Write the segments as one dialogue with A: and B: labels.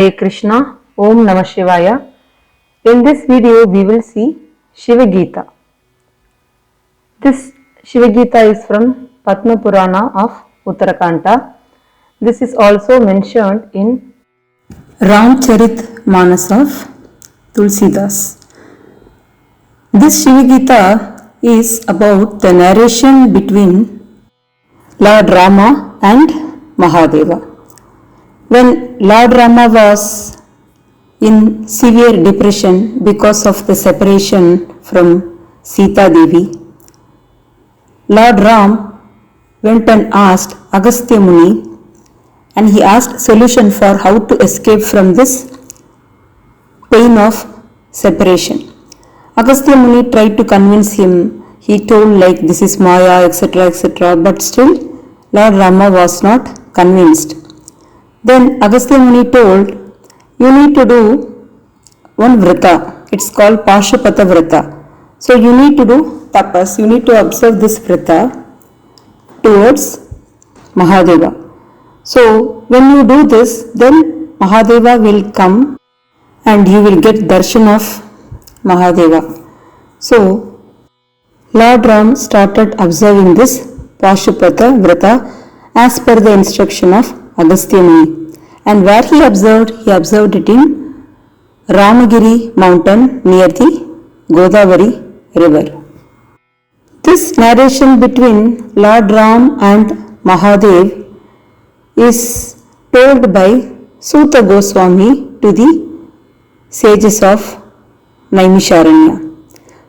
A: Hare Krishna, Om Namah Shivaya. In this video, we will see Shiva Gita. This Shiva Gita is from Padma Purana of Uttarakanta. This is also mentioned in Ramcharit Manas of Tulsidas. This Shiva Gita is about the narration between Lord Rama and Mahadeva. When Lord Rama was in severe depression because of the separation from Sita Devi, Lord Ram went and asked Agastya Muni, and he asked solution for how to escape from this pain of separation. Agastya Muni tried to convince him. He told like this is Maya, etc., etc., but still Lord Rama was not convinced. Then Agastya Muni told, you need to do one vrata. It's called Pashupata vrata. So you need to do tapas. You need to observe this vrata towards Mahadeva. So when you do this, then Mahadeva will come and you will get darshan of Mahadeva. So Lord Ram started observing this Pashupata vrata as per the instruction of Agastya Muni. And where he observed it in Ramagiri mountain near the Godavari river. This narration between Lord Ram and Mahadev is told by Suta Goswami to the sages of Naimisharanya.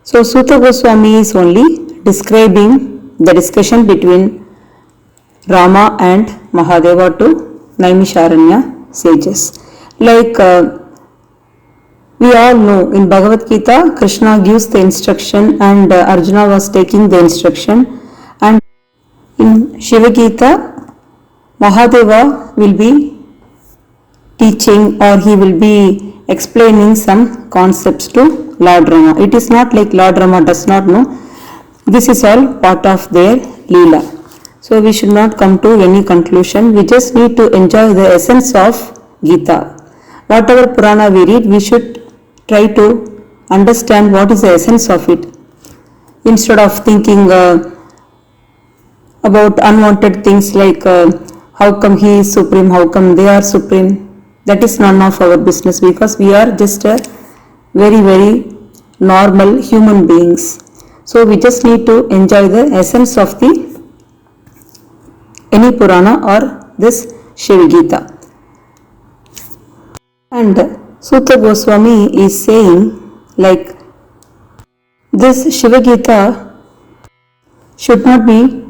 A: So Suta Goswami is only describing the discussion between Rama and Mahadeva to Naimisharanya sages. Like we all know in Bhagavad Gita, Krishna gives the instruction and Arjuna was taking the instruction, and in Shiva Gita, Mahadeva will be teaching or he will be explaining some concepts to Lord Rama. It is not like Lord Rama does not know. This is all part of their Leela. So we should not come to any conclusion. We just need to enjoy the essence of Gita. Whatever Purana we read, we should try to understand what is the essence of it. Instead of thinking about unwanted things like how come he is supreme, how come they are supreme. That is none of our business because we are just a very, very normal human beings. So we just need to enjoy the essence of the any Purana or this Shiva Gita. And Suta Goswami is saying like this Shiva Gita should not be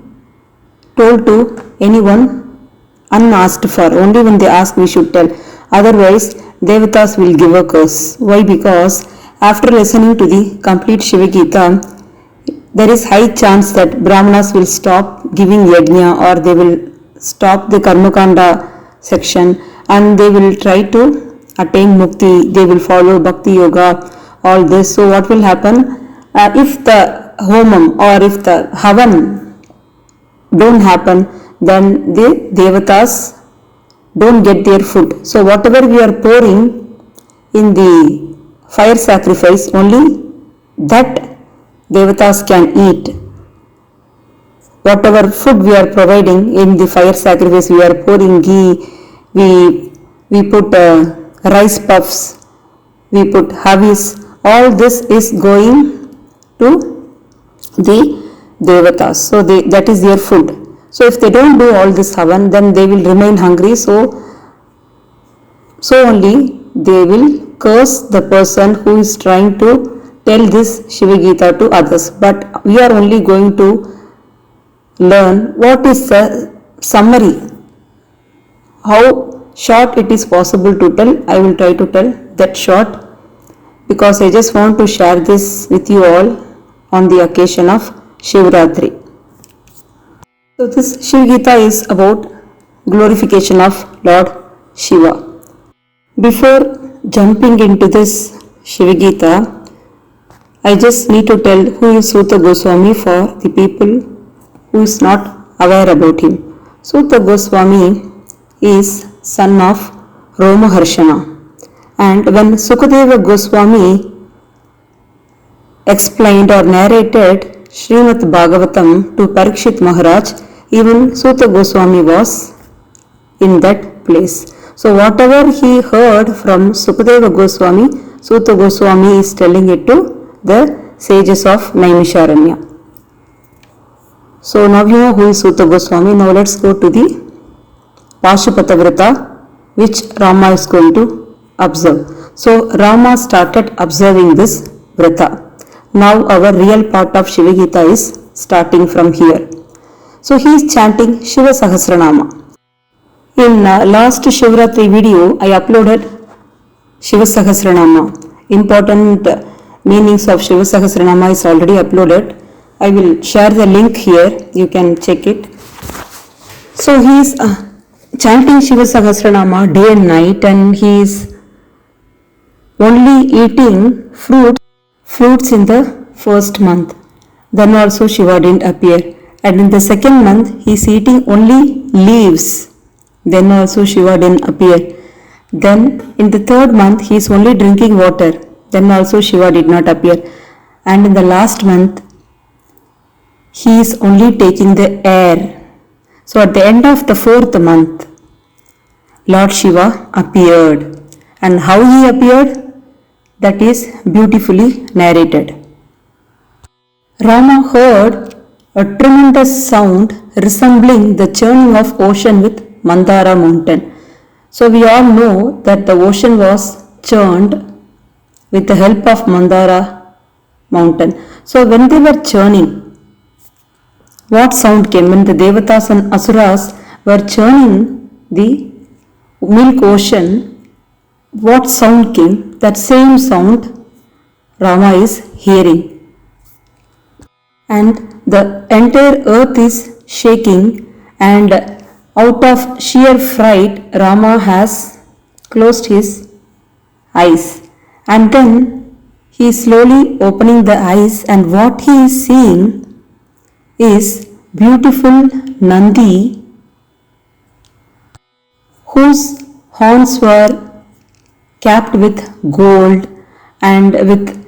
A: told to anyone unasked for. Only when they ask we should tell. Otherwise Devatas will give a curse. Why? Because after listening to the complete Shiva Gita, there is high chance that Brahmanas will stop giving yajna or they will stop the Karmakanda section and they will try to attain mukti, they will follow bhakti yoga, all this. So what will happen? If the homam or if the havan don't happen, then the devatas don't get their food. So whatever we are pouring in the fire sacrifice, only that devatas can eat. Whatever food we are providing in the fire sacrifice, we are pouring ghee, we put rice puffs, we put havis, all this is going to the devatas. So that is their food. So if they don't do all this havan, then they will remain hungry. So only they will curse the person who is trying to tell this Shiva Gita to others. But we are only going to learn what is the summary, how short it is possible to tell. I will try to tell that short because I just want to share this with you all on the occasion of Shivratri. So this Shiva Gita is about glorification of Lord Shiva. Before jumping into this Shiva Gita, I just need to tell who is Suta Goswami for the people who is not aware about him. Suta Goswami is son of Romaharshana. And when Sukadeva Goswami explained or narrated Srimad Bhagavatam to Parikshit Maharaj, even Suta Goswami was in that place. So whatever he heard from Sukadeva Goswami, Suta Goswami is telling it to the sages of Naimisharanya. So now you know who is Suta Goswami. Now let's go to the Pashupata Vrata, which Rama is going to observe. So Rama started observing this Vrata. Now our real part of Shiva Gita is starting from here. So he is chanting Shiva Sahasranama. In last Shivratri video, I uploaded Shiva Sahasranama. Important meanings of Shiva Sahasranama is already uploaded. I will share the link here. You can check it. So he is chanting Shiva Sahasranama day and night, and he is only eating fruits in the first month. Then also Shiva didn't appear. And in the second month, he is eating only leaves. Then also Shiva didn't appear. Then in the third month, he is only drinking water. Then also Shiva did not appear. And in the last month, he is only taking the air. So at the end of the fourth month, Lord Shiva appeared. And how he appeared? That is beautifully narrated. Rama heard a tremendous sound resembling the churning of ocean with Mandara mountain. So we all know that the ocean was churned with the help of Mandara mountain. So when they were churning, what sound came? When the Devatas and Asuras were churning the milk ocean, what sound came? That same sound Rama is hearing. And the entire earth is shaking, and out of sheer fright, Rama has closed his eyes. And then he is slowly opening the eyes, and what he is seeing is beautiful Nandi, whose horns were capped with gold and with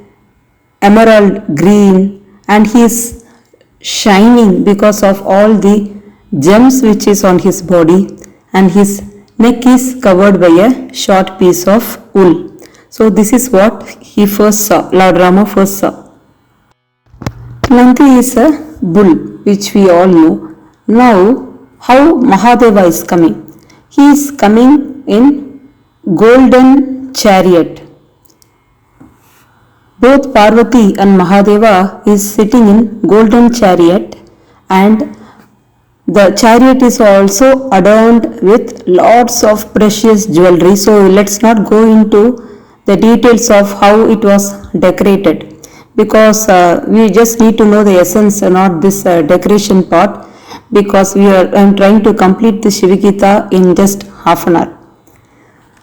A: emerald green, and he is shining because of all the gems which is on his body, and his neck is covered by a short piece of wool. So this is what he first saw, Lord Rama first saw. Nandi is a bull, which we all know. Now how Mahadeva is coming? He is coming in golden chariot. Both Parvati and Mahadeva is sitting in golden chariot, and the chariot is also adorned with lots of precious jewelry. So let's not go into the details of how it was decorated, because we just need to know the essence, not this decoration part, because I'm trying to complete the Shiva Gita in just half an hour.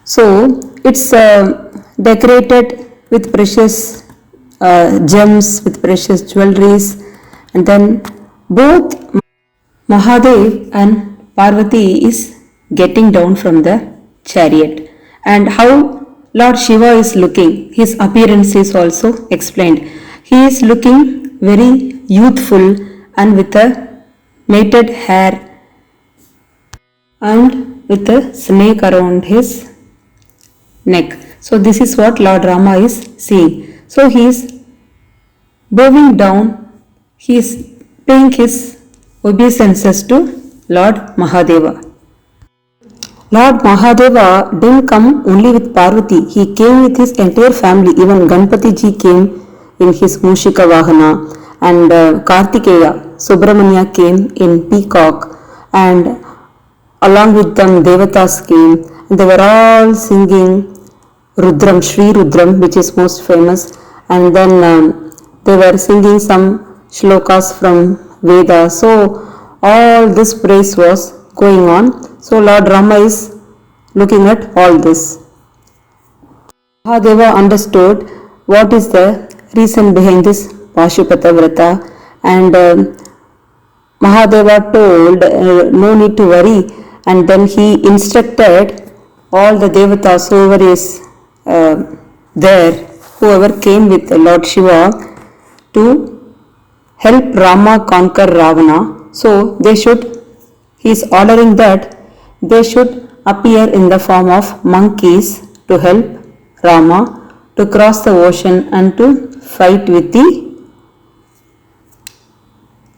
A: So it's decorated with precious gems, with precious jewelries, and then both Mahadev and Parvati is getting down from the chariot. And how Lord Shiva is looking, his appearance is also explained. He is looking very youthful and with a matted hair and with a snake around his neck. So this is what Lord Rama is seeing. So he is bowing down, he is paying his obeisances to Lord Mahadeva. Lord Mahadeva didn't come only with Parvati, he came with his entire family. Even Ganpati ji came in his Mushika Vahana, and Kartikeya, Subramanya came in peacock, and along with them Devatas came, and they were all singing Rudram, Sri Rudram, which is most famous, and then they were singing some shlokas from Veda. So all this praise was going on. So Lord Rama is looking at all this. Mahadeva understood what is the reason behind this Pashupata Vrata, and Mahadeva told no need to worry, and then he instructed all the Devatas, whoever is there, whoever came with Lord Shiva to help Rama conquer Ravana. So he is ordering that they should appear in the form of monkeys to help Rama to cross the ocean and to fight with the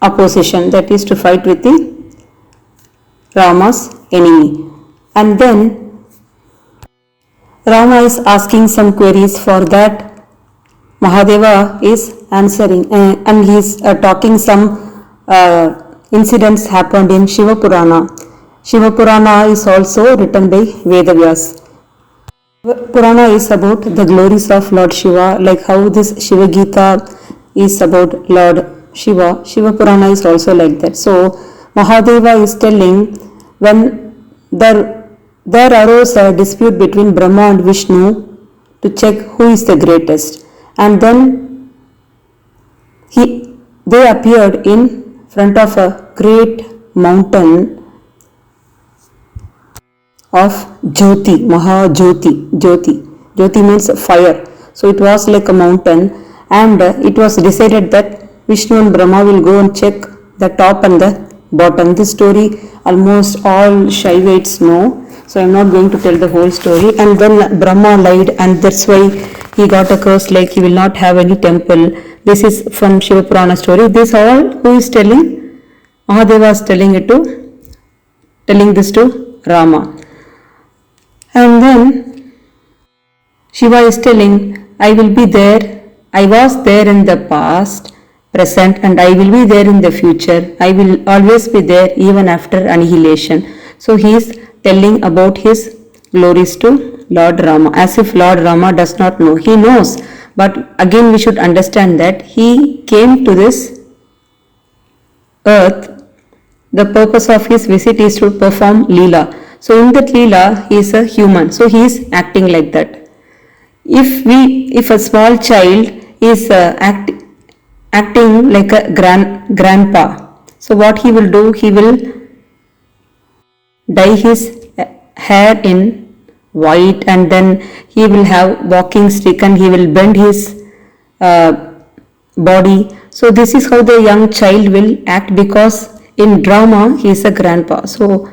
A: opposition, that is to fight with the Rama's enemy. And then Rama is asking some queries. For that Mahadeva is answering and he is talking some incidents happened in Shiva Purana. Shiva Purana is also written by Vedavyas. Purana is about the glories of Lord Shiva, like how this Shiva Gita is about Lord Shiva. Shiva Purana is also like that. So Mahadeva is telling, when there arose a dispute between Brahma and Vishnu to check who is the greatest, and then they appeared in front of a great mountain of Jyoti, Mahajyoti. Jyoti means fire. So it was like a mountain, and it was decided that Vishnu and Brahma will go and check the top and the bottom. This story almost all Shaivites know, so I am not going to tell the whole story. And then Brahma lied, and that's why he got a curse, like he will not have any temple. This is from Shiva Purana story. This all who is telling? Mahadeva is telling this to Rama. And then Shiva is telling, I will be there. I was there in the past, present, and I will be there in the future. I will always be there even after annihilation. So he is telling about his glories to Lord Rama, as if Lord Rama does not know. He knows, but again we should understand that he came to this earth. The purpose of his visit is to perform Leela. So in that Leela, he is a human. So he is acting like that. If a small child is acting like a grandpa, so what he will do? He will dye his hair in white, and then he will have walking stick, and he will bend his body. So this is how the young child will act, because in drama he is a grandpa. So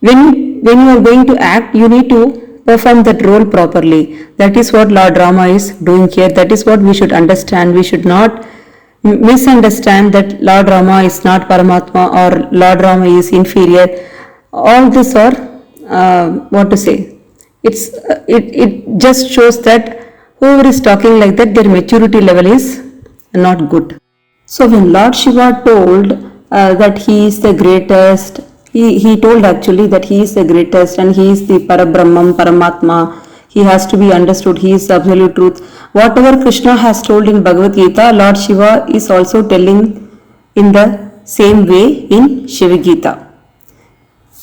A: when you are going to act, you need to perform that role properly. That is what Lord Rama is doing here. That is what we should understand. We should not misunderstand that Lord Rama is not Paramatma or Lord Rama is inferior. All this are what to say. It just shows that whoever is talking like that, their maturity level is not good. So when Lord Shiva told that he is the greatest, he told actually that he is the greatest and he is the Parabrahman, Paramatma. He has to be understood. He is absolute truth. Whatever Krishna has told in Bhagavad Gita, Lord Shiva is also telling in the same way in Shiva Gita.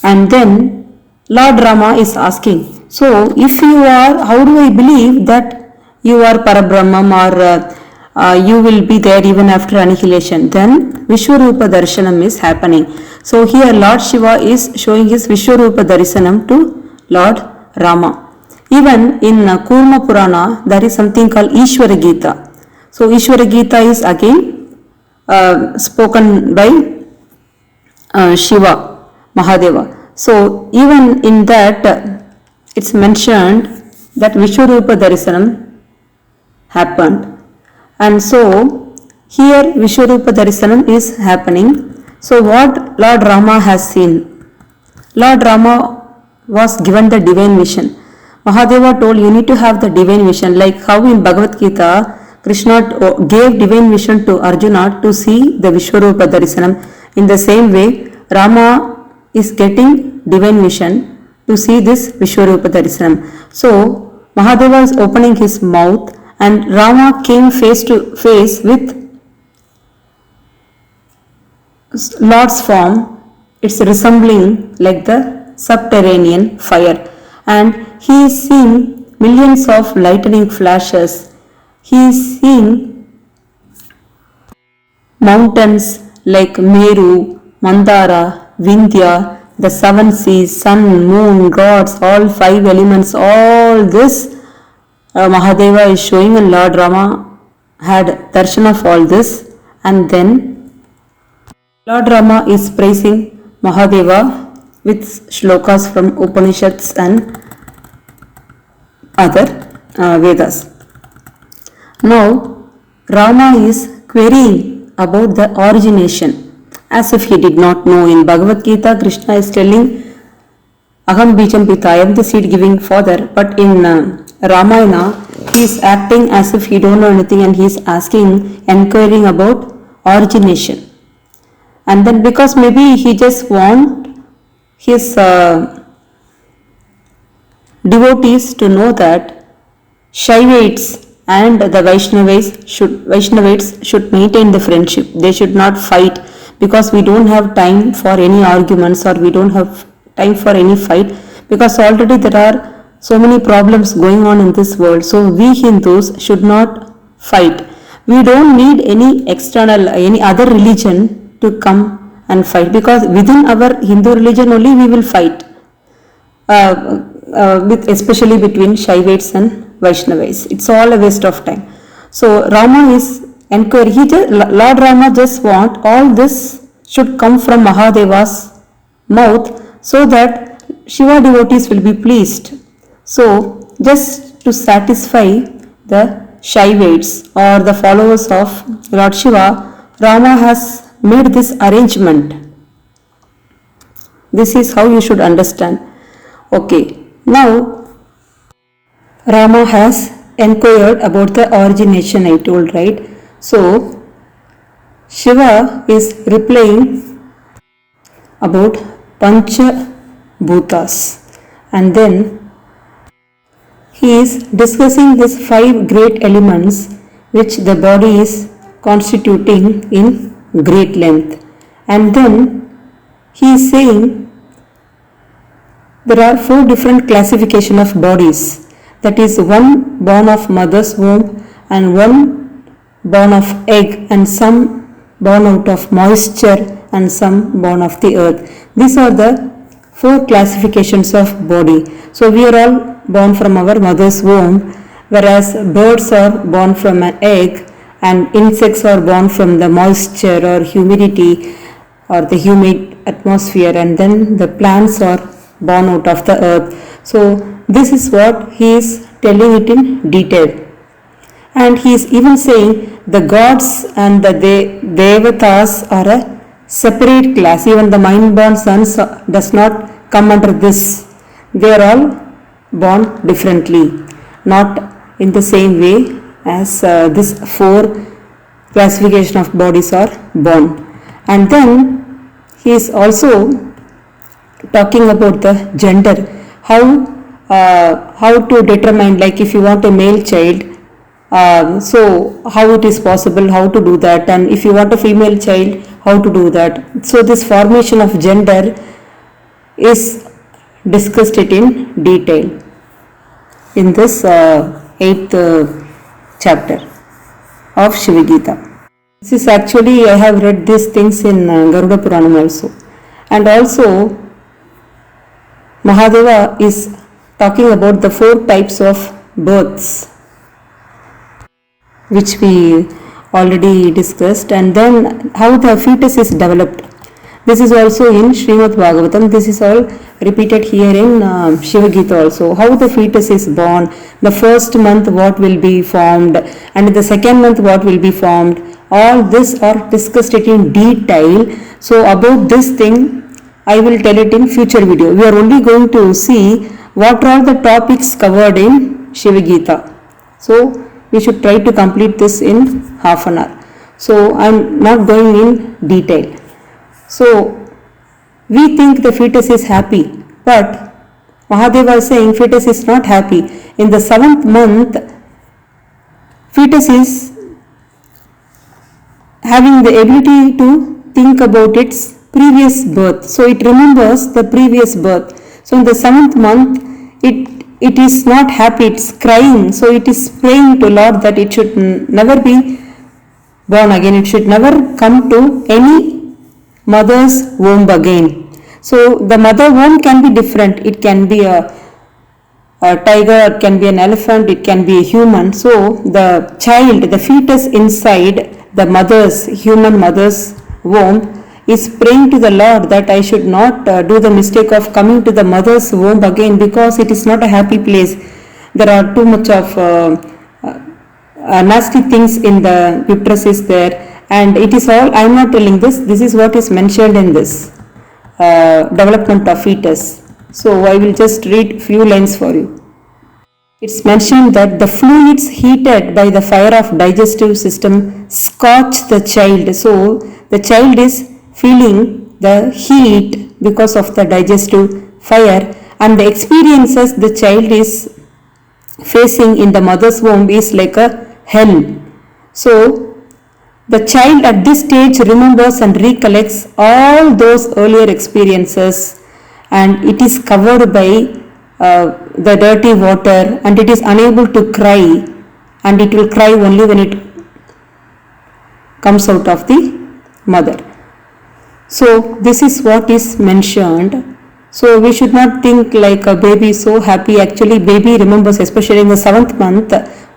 A: And then Lord Rama is asking, so if you are, how do I believe that you are Parabrahman or you will be there even after annihilation? Then Vishwarupa Darshanam is happening. So here Lord Shiva is showing his Vishwarupa Darshanam to Lord Rama. Even in Kurma Purana, there is something called Ishvara Gita. So Ishvara Gita is again spoken by Shiva, Mahadeva. So even in that it's mentioned that Vishwarupa Darshanam happened. And so here Vishwarupa Darshanam is happening. So what Lord Rama has seen? Lord Rama was given the divine vision. Mahadeva told you need to have the divine vision, like how in Bhagavad Gita Krishna gave divine vision to Arjuna to see the Vishwarupa Darshanam. In the same way, Rama is getting divine vision to see this Vishwarupa Darshanam. So Mahadeva is opening his mouth and Rama came face to face with Lord's form. It's resembling like the subterranean fire, and he is seeing millions of lightning flashes. He is seeing mountains like Meru, Mandara, Vindhya, the seven seas, sun, moon, gods, all five elements, all this Mahadeva is showing, and Lord Rama had darshan of all this, and then Lord Rama is praising Mahadeva with shlokas from Upanishads and other Vedas. Now Rama is querying about the origination as if he did not know. In Bhagavad Gita, Krishna is telling Aham Bijam Pita, I am the seed giving father, but in Ramayana he is acting as if he don't know anything, and he is asking, enquiring about origination. And then because maybe he just want his devotees to know that Shaivites and the Vaishnavites should maintain the friendship. They should not fight, because we don't have time for any arguments, or we don't have time for any fight, because already there are so many problems going on in this world. So we Hindus should not fight. We don't need any external, any other religion to come and fight, because within our Hindu religion only we will fight, especially between Shaivites and Vaishnavites. It's all a waste of time. So Rama is encouraging, Lord Rama just want all this should come from Mahadeva's mouth, so that Shiva devotees will be pleased. So just to satisfy the Shaivites or the followers of Lord Shiva, Rama has made this arrangement. This is how you should understand. Okay, now Rama has inquired about the origination, I told, right? So Shiva is replying about Pancha Bhutas, and then he is discussing these five great elements which the body is constituting in great length. And then he is saying there are four different classification of bodies. That is, one born of mother's womb, and one born of egg, and some born out of moisture, and some born of the earth. These are the four classifications of body. So we are all born from our mother's womb, whereas birds are born from an egg, and insects are born from the moisture or humidity or the humid atmosphere, and then the plants are born out of the earth. So this is what he is telling it in detail. And he is even saying the gods and the devatas are a separate class. Even the mind-born sons does not come under this. They are all born differently, not in the same way as this four classification of bodies are born. And then he is also talking about the gender, how to determine, like if you want a male child, so how it is possible, how to do that, and if you want a female child, how to do that. So this formation of gender is discussed it in detail in this 8th chapter of Shiva Gita. This is actually, I have read these things in Garuda Puranam also. And also Mahadeva is talking about the four types of births which we already discussed, and then how the fetus is developed. This is also in Srimad Bhagavatam. This is all repeated here in Shiva Gita also. How the fetus is born, the first month what will be formed, and the second month what will be formed. All this are discussed it in detail. So about this thing I will tell it in future video. We are only going to see what are the topics covered in Shiva Gita. So we should try to complete this in half an hour. So I am not going in detail. So we think the fetus is happy, but Mahadeva is saying fetus is not happy. In the 7th month, fetus is having the ability to think about its previous birth. So it remembers the previous birth. So in the 7th month, it is not happy, it's crying. So it is praying to Lord that it should never be born again. It should never come to any mother's womb again. So the mother womb can be different. It can be a tiger, it can be an elephant, it can be a human. So the child, the fetus inside the human mother's womb is praying to the Lord that I should not do the mistake of coming to the mother's womb again, because it is not a happy place. There are too much of nasty things in the uterus is there, and it is all, I am not telling this is what is mentioned in this development of fetus. So I will just read few lines for you. It's mentioned that the fluids heated by the fire of digestive system scorch the child. So the child is feeling the heat because of the digestive fire, and the experiences the child is facing in the mother's womb is like a hell. So the child at this stage remembers and recollects all those earlier experiences, and it is covered by the dirty water, and it is unable to cry, and it will cry only when it comes out of the mother. So this is what is mentioned. So we should not think like a baby is so happy. Actually baby remembers, especially in the 7th month,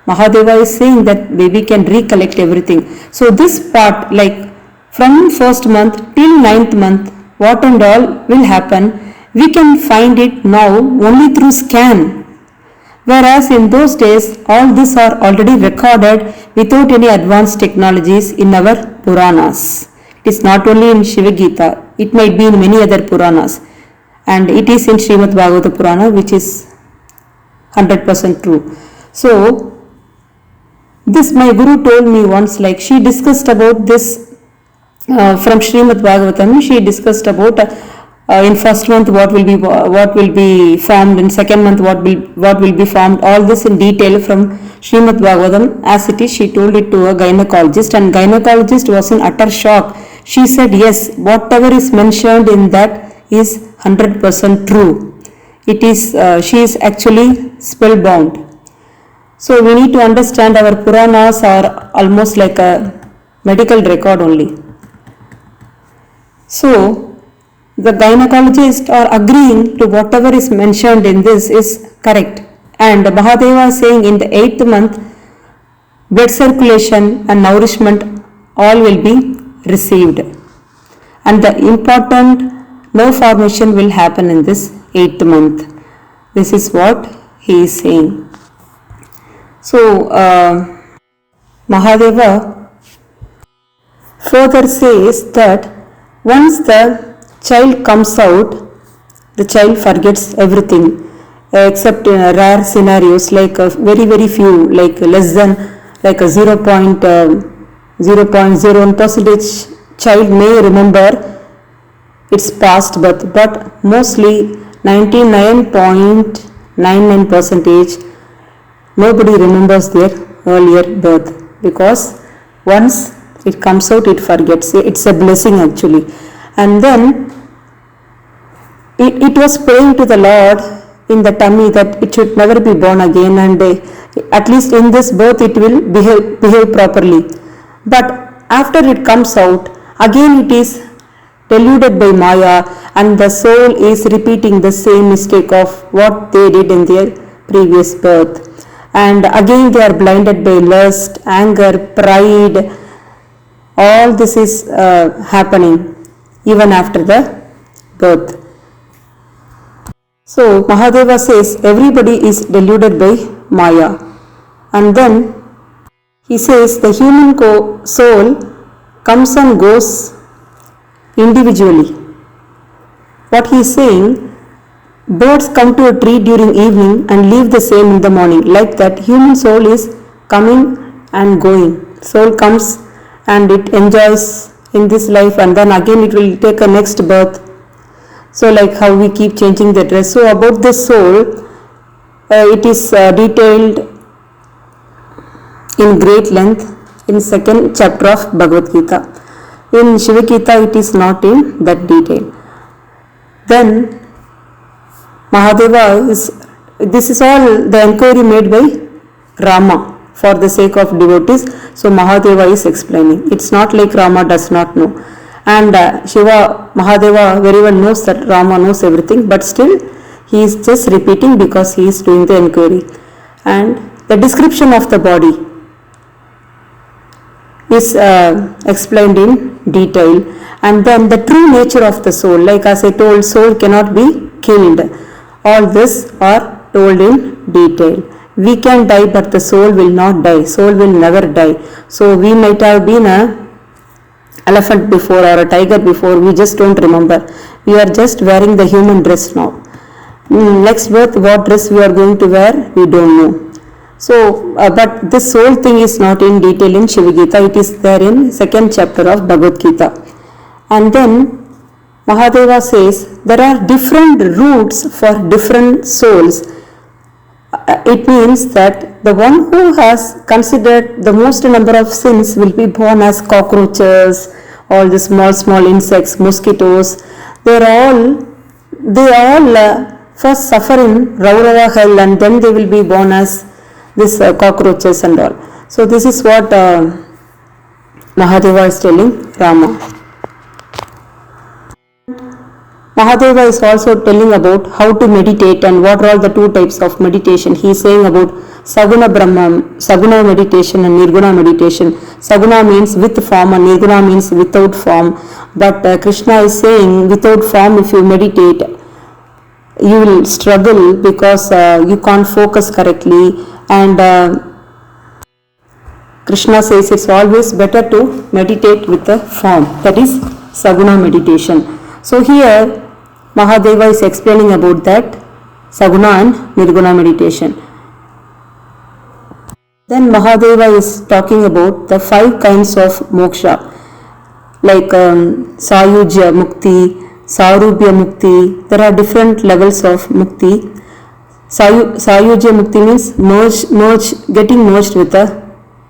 A: Mahadeva is saying that baby can recollect everything. So this part, like from 1st month till 9th month, what and all will happen, we can find it now only through scan. Whereas in those days, all this are already recorded without any advanced technologies in our Puranas. It is not only in Shiva Gita, it might be in many other Puranas. And it is in Srimad Bhagavata Purana, which is 100% true. So, this my Guru told me once, like she discussed about this from Srimad Bhagavatam. She discussed about in 1st month what will be formed, in 2nd month what will be formed, all this in detail from Srimad Bhagavatam as it is. She told it to a gynecologist, and gynecologist was in utter shock. She said, yes, whatever is mentioned in that is 100% true. It is she is actually spellbound. So we need to understand our Puranas are almost like a medical record only. So the gynecologists are agreeing to whatever is mentioned in this is correct. And Mahadeva is saying in the 8th month, blood circulation and nourishment all will be received. And the important nerve formation will happen in this 8th month. This is what he is saying. So, Mahadeva further says that once the child comes out, the child forgets everything except in rare scenarios, like very few, like less than like a 0.01 percentage child may remember its past birth, but mostly 99.99 percentage nobody remembers their earlier birth, because once it comes out it forgets. It's a blessing actually. And then it was praying to the Lord in the tummy that it should never be born again, and at least in this birth it will behave properly. But after it comes out, again it is deluded by Maya, and the soul is repeating the same mistake of what they did in their previous birth. And again they are blinded by lust, anger, pride. All this is happening even after the birth. So Mahadeva says everybody is deluded by Maya. And then he says the human soul comes and goes individually. What he is saying, birds come to a tree during evening and leave the same in the morning. Like that, human soul is coming and going. Soul comes and it enjoys in this life, and then again it will take a next birth. So like how we keep changing the dress. So about the soul, it is detailed in great length in 2nd chapter of Bhagavad Gita. In Shiva Gita it is not in that detail. Then Mahadeva this is all the enquiry made by Rama for the sake of devotees. So Mahadeva is explaining. It's not like Rama does not know. and Shiva Mahadeva very well knows that Rama knows everything, but still he is just repeating because he is doing the inquiry. And the description of the body is explained in detail, and then the true nature of the soul, like as I told, soul cannot be killed. All this are told in detail. We can die, but the soul will not die. Soul will never die. So we might have been a elephant before or a tiger before, we just don't remember. We are just wearing the human dress now. Next birth, what dress we are going to wear, we don't know. So, but this soul thing is not in detail in Shiva Gita. It is there in second chapter of Bhagavad Gita. And then Mahadeva says there are different routes for different souls. It means that the one who has considered the most number of sins will be born as cockroaches, all the small insects, mosquitoes. They all first suffer in Raurava hell, and then they will be born as this cockroaches and all. So this is what Mahadeva is telling Rama. Mahadeva is also telling about how to meditate and what are all the two types of meditation. He is saying about Saguna Brahma, Saguna meditation and Nirguna meditation. Saguna means with form and Nirguna means without form. But Krishna is saying without form, if you meditate, you will struggle because you can't focus correctly, and Krishna says it's always better to meditate with the form, that is Saguna meditation. So here Mahadeva is explaining about that Saguna and Nirguna meditation. Then Mahadeva is talking about the 5 kinds of moksha, like Sayujya Mukti, Sarupya Mukti. There are different levels of Mukti. Sayujya Mukti means getting merged with the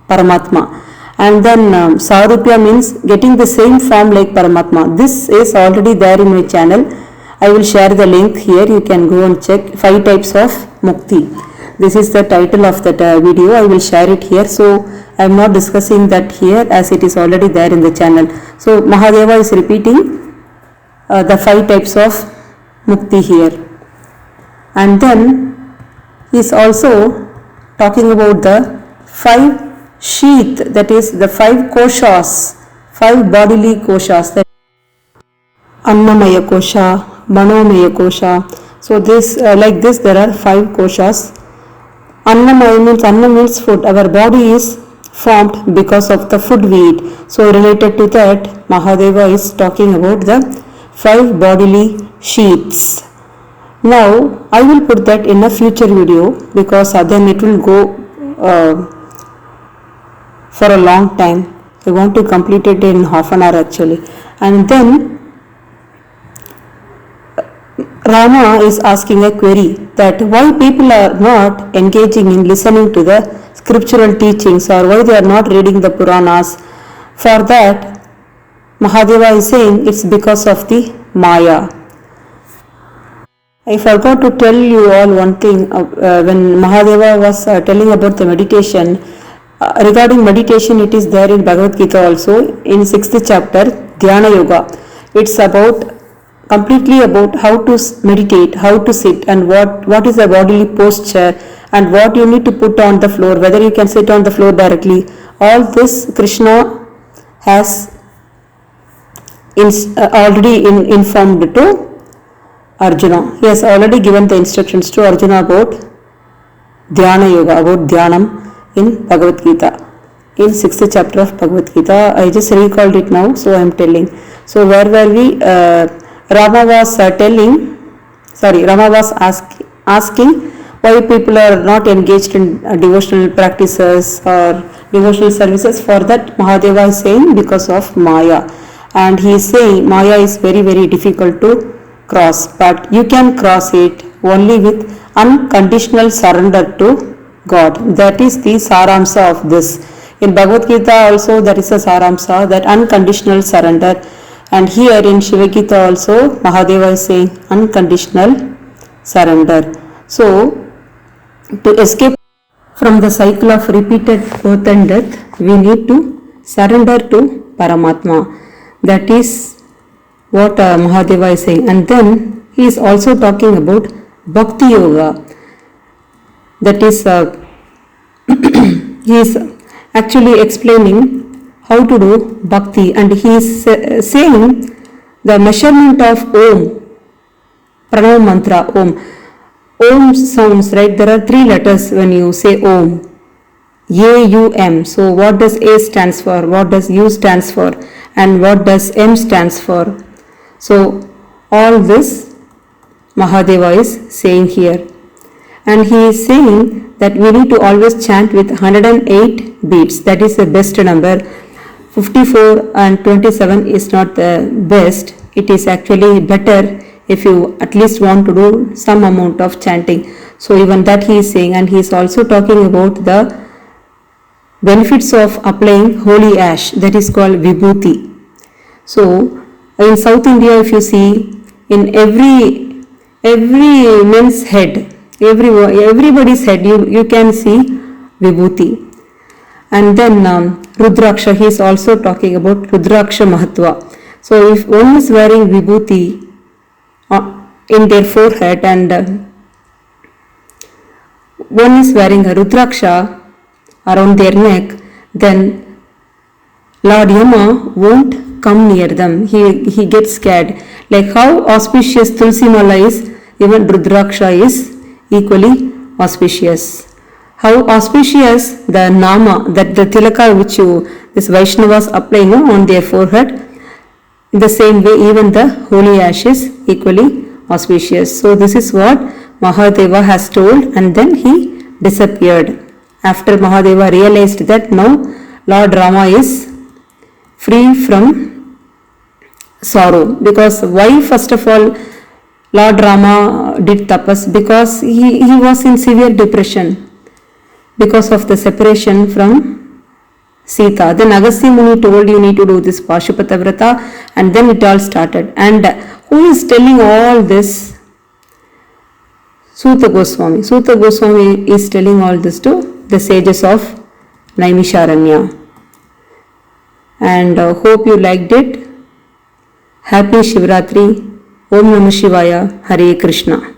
A: Paramatma. And then Sarupya means getting the same form like Paramatma. This is already there in my channel. I will share the link here. You can go and check 5 types of Mukti. This is the title of that video. I will share it here. So I am not discussing that here as it is already there in the channel. So Mahadeva is repeating the 5 types of Mukti here. And then he is also talking about the 5 sheath, that is the 5 koshas, 5 bodily koshas, that Annamaya kosha, Manomaya kosha. So this like this there are 5 koshas. Anna means food. Our body is formed because of the food we eat. So related to that, Mahadeva is talking about the 5 bodily sheaths. Now I will put that in a future video because then it will go for a long time. I want to complete it in half an hour actually. And then Rama is asking a query that why people are not engaging in listening to the scriptural teachings, or why they are not reading the Puranas. For that, Mahadeva is saying it's because of the Maya. I forgot to tell you all one thing when Mahadeva was telling about the meditation. Regarding meditation, it is there in Bhagavad Gita also in 6th chapter, Dhyana Yoga. It's completely about how to meditate, how to sit, and what is the bodily posture, and what you need to put on the floor, whether you can sit on the floor directly. All this Krishna has already informed to Arjuna. He has already given the instructions to Arjuna about Dhyana Yoga, about Dhyanam in Bhagavad Gita, in 6th chapter of Bhagavad Gita. I just recalled it now, so I am telling. So where were we? Rama was asking why people are not engaged in devotional practices or devotional services. For that, Mahadeva is saying because of Maya, and he is saying Maya is very, very difficult to cross, but you can cross it only with unconditional surrender to God. That is the saramsa of this. In Bhagavad Gita also there is a saramsa, that unconditional surrender. And here in Shiva Gita also Mahadeva is saying unconditional surrender. So to escape from the cycle of repeated birth and death, we need to surrender to Paramatma. That is what Mahadeva is saying. And then he is also talking about Bhakti Yoga. That is, he is actually explaining how to do Bhakti, and he is saying the measurement of Om, Pranav mantra, Om. Om sounds, right? There are 3 letters when you say Om. A-U-M. So what does A stands for? What does U stands for? And what does M stands for? So all this Mahadeva is saying here. And he is saying that we need to always chant with 108 beats. That is the best number. 54 and 27 is not the best. It is actually better if you at least want to do some amount of chanting. So even that he is saying, and he is also talking about the benefits of applying holy ash, that is called vibhuti. So in South India, if you see, in every men's head, everybody's head, you can see vibhuti. And then Rudraksha, he is also talking about Rudraksha Mahatva. So if one is wearing vibhuti in their forehead, and one is wearing a Rudraksha around their neck, then Lord Yama won't come near them. He gets scared. Like how auspicious Tulsi Mala is, even Rudraksha is equally auspicious. How auspicious the Nama, that the Tilaka which this Vaishnavas applying on their forehead, in the same way even the holy ash is equally auspicious. So this is what Mahadeva has told, and then he disappeared. After Mahadeva realized that now Lord Rama is free from sorrow. Because why first of all Lord Rama did tapas? Because he was in severe depression because of the separation from Sita. Then Agastya Muni told you need to do this Pashupata Vrata, and then it all started. And who is telling all this? Suta Goswami. Suta Goswami is telling all this to the sages of Naimisharanya. And hope you liked it. Happy Shivratri. Om Namah Shivaya. Hare Krishna.